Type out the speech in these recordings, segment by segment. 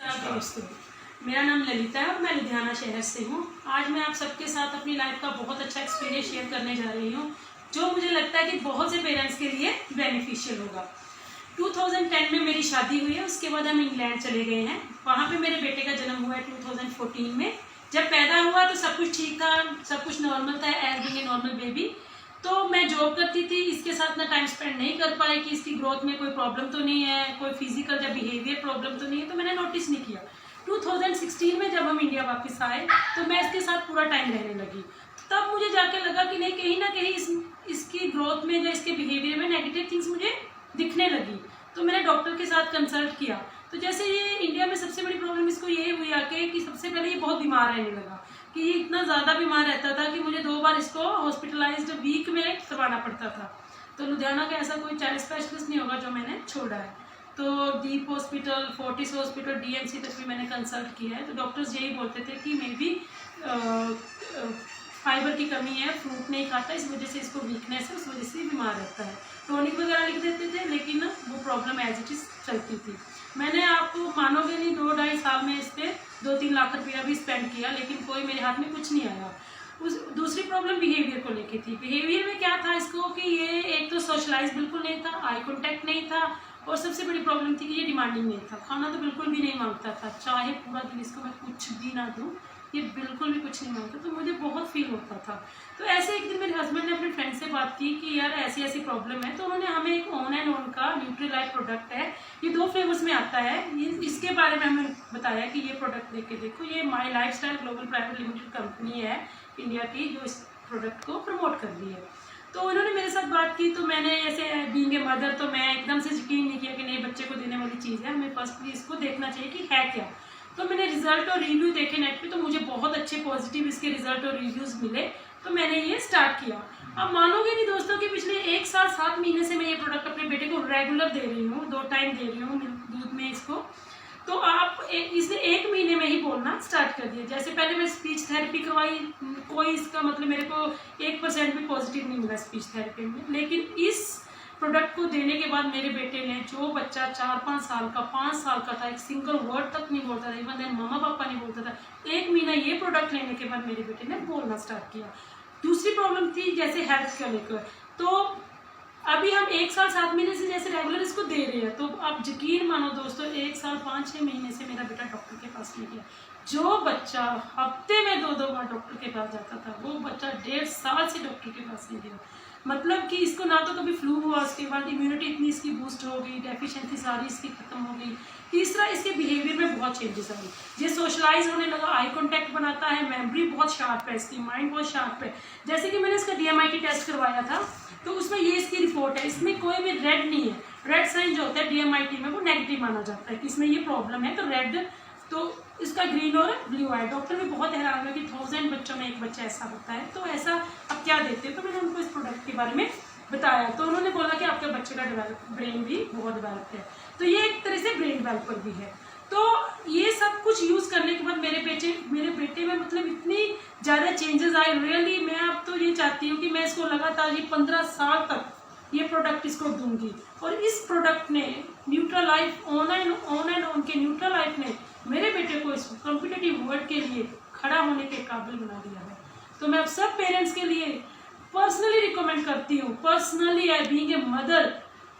दोस्तों, मेरा नाम ललिता है और मैं लुधियाना शहर से हूँ। आज मैं आप सबके साथ अपनी लाइफ का बहुत अच्छा एक्सपीरियंस शेयर करने जा रही हूँ, जो मुझे लगता है कि बहुत से पेरेंट्स के लिए बेनिफिशियल होगा। 2010 में मेरी शादी हुई है, उसके बाद हम इंग्लैंड चले गए हैं। वहाँ पे मेरे बेटे का जन्म हुआ है 2014 में। जब पैदा हुआ तो सब कुछ ठीक था, सब कुछ नॉर्मल था, as being a normal baby. तो मैं जॉब करती थी, इसके साथ ना टाइम स्पेंड नहीं कर पाई कि इसकी ग्रोथ में कोई प्रॉब्लम तो नहीं है, कोई फिजिकल या बिहेवियर प्रॉब्लम तो नहीं है, तो मैंने नोटिस नहीं किया। 2016 में जब हम इंडिया वापस आए तो मैं इसके साथ पूरा टाइम रहने लगी। तब मुझे जाके लगा कि नहीं, कहीं ना कहीं इसकी ग्रोथ में या इसके बिहेवियर में नेगेटिव थिंग्स मुझे दिखने लगी। तो मैंने डॉक्टर के साथ कंसल्ट किया। तो जैसे ये इंडिया में सबसे बड़ी प्रॉब्लम इसको ये हुई आके कि सबसे पहले ये बहुत बीमार रहने लगा, कि ये इतना ज़्यादा बीमार रहता था कि मुझे 2 बार इसको हॉस्पिटलाइज्ड वीक में करवाना पड़ता था। तो लुधियाना का ऐसा कोई चाइल्ड स्पेशलिस्ट नहीं होगा जो मैंने छोड़ा है। तो दीप हॉस्पिटल, फोर्टिस हॉस्पिटल, डीएमसी तक भी मैंने कंसल्ट किया है। तो डॉक्टर्स यही बोलते थे कि मे बी फाइबर की कमी है, फ्रूट नहीं खाता, इस वजह से इसको वीकनेस है, उस वजह से बीमार रहता है। टॉनिक वगैरह लिख देते थे, लेकिन वो प्रॉब्लम एज इट इज़ चलती थी। मैंने, आपको मानोगे नहीं, 2-2.5 साल में इस पर 2-3 लाख रुपया भी स्पेंड किया, लेकिन कोई मेरे हाथ में कुछ नहीं आया। दूसरी प्रॉब्लम बिहेवियर को लेके थी। बिहेवियर में क्या था इसको कि ये एक तो सोशलाइज बिल्कुल नहीं था, आई कॉन्टैक्ट नहीं था, और सबसे बड़ी प्रॉब्लम थी कि ये डिमांडिंग नहीं था। खाना तो बिल्कुल भी नहीं मांगता था, चाहे पूरा दिन इसको मैं कुछ भी ना दूँ, ये बिल्कुल भी कुछ नहीं मांगता। तो मुझे बहुत फील होता था। तो ऐसे एक दिन मेरे हस्बैंड ने अपने फ्रेंड से बात की कि यार ऐसी ऐसी प्रॉब्लम है। तो उन्होंने हमें एक ऑन एंड ऑन का न्यूट्रीलाइफ प्रोडक्ट है, ये 2 फ्लेवर्स में आता है, इसके बारे में हमें बताया कि ये प्रोडक्ट लेके देखो। ये my lifestyle global private limited company है इंडिया की, जो इस प्रोडक्ट को प्रमोट कर रही है। तो उन्होंने मेरे साथ बात की। तो मैंने ऐसे बीइंग ए मदर, तो मैं एकदम से यकीन नहीं किया कि नहीं, बच्चे को देने वाली चीज़ है, हमें फर्स्टली इसको देखना चाहिए कि है क्या। तो मैंने रिजल्ट और रिव्यू देखे नेट पे, तो मुझे बहुत अच्छे पॉजिटिव इसके रिजल्ट और रिव्यूज़ मिले। तो मैंने ये स्टार्ट किया। अब मानोगे नहीं दोस्तों कि पिछले 1 साल 7 महीने से मैं ये प्रोडक्ट अपने बेटे को रेगुलर दे रही हूँ, 2 टाइम दे रही हूँ दूध में इसको। तो आप इसने 1 महीने में ही बोलना स्टार्ट कर दिया। जैसे पहले मैं स्पीच थेरेपी करवाई, कोई इसका मतलब मेरे को 1% भी पॉजिटिव नहीं मिला स्पीच थेरेपी में। लेकिन इस प्रोडक्ट को देने के बाद मेरे बेटे ने, जो बच्चा 4-5 साल का, 5 साल का था, एक सिंगल वर्ड तक नहीं बोलता था, इवन देन मम्मा पापा नहीं बोलता था, 1 महीना ये प्रोडक्ट लेने के बाद मेरे बेटे ने बोलना स्टार्ट किया। दूसरी प्रॉब्लम थी जैसे हेल्थ को लेकर। तो अभी हम 1 साल 7 महीने से जैसे रेगुलर इसको दे रहे हैं। तो आप यकीन मानो दोस्तों, 1 साल 5-6 महीने से मेरा बेटा डॉक्टर के पास नहीं गया। जो बच्चा हफ्ते में 2-2 बार डॉक्टर के पास जाता था, वो बच्चा 1.5 साल से डॉक्टर के पास नहीं गया। मतलब कि इसको ना तो कभी फ्लू हुआ, उसके बाद इम्यूनिटी इतनी इसकी बूस्ट हो गई, डेफिशिएंसी सारी इसकी खत्म हो गई। तीसरा, इसके बिहेवियर में बहुत चेंजेस आई। ये सोशलाइज होने लगा, आई कॉन्टैक्ट बनाता है, मेमोरी बहुत शार्प है इसकी, माइंड बहुत शार्प है। जैसे कि मैंने इसका DMIT टेस्ट करवाया था, तो उसमें ये इसकी रिपोर्ट है, इसमें कोई भी रेड नहीं है। रेड साइन जो होता है DMIT में, वो नेगेटिव माना जाता है कि इसमें ये प्रॉब्लम है। तो रेड, तो इसका ग्रीन और ब्लू है। डॉक्टर भी बहुत हैरान हुआ कि 1000 बच्चों में एक बच्चा ऐसा होता है, तो ऐसा अब क्या देते हैं। तो मैंने उनको इस प्रोडक्ट के बारे में बताया। तो उन्होंने बोला कि आपके बच्चे का ब्रेन भी बहुत डेवलप है। तो ये एक तरह से ब्रेन डेवलपर भी है। तो ये सब कुछ यूज़ करने के बाद मेरे बेटे में मतलब इतनी ज़्यादा चेंजेस आए। रियली मैं अब तो ये चाहती हूँ कि मैं इसको लगातार ये 15 साल तक ये प्रोडक्ट इसको दूंगी। और इस प्रोडक्ट ने न्यूट्रालाइफ, ऑन एंड ऑन के न्यूट्रालाइफ ने मेरे बेटे को इस कॉम्पिटिटिव वर्ल्ड के लिए खड़ा होने के काबिल बना दिया है। तो मैं अब सब पेरेंट्स के लिए पर्सनली रिकमेंड करती हूँ, personally I being a mother,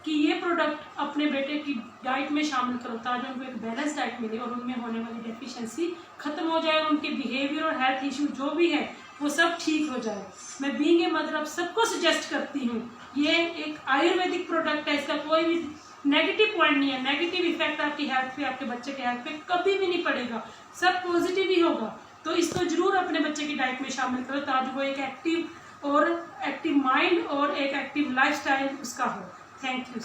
कि ये प्रोडक्ट अपने बेटे की डाइट में शामिल करो, ताकि उनको एक बैलेंस डाइट मिले और उनमें होने वाली डेफिशिएंसी खत्म हो जाए, उनके बिहेवियर और हेल्थ इशू जो भी है वो सब ठीक हो जाए। मैं बीइंग ए मदर अब सबको सजेस्ट करती हूँ। ये एक आयुर्वेदिक प्रोडक्ट है, इसका कोई भी नेगेटिव पॉइंट नहीं है। नेगेटिव इफेक्ट आपकी हेल्थ पे, आपके बच्चे के हेल्थ पे कभी भी नहीं पड़ेगा, सब पॉजिटिव ही होगा। तो इसको जरूर अपने बच्चे की डाइट में शामिल करो, ताकि वो एक एक्टिव माइंड और एक एक्टिव लाइफस्टाइल उसका हो। Thank you.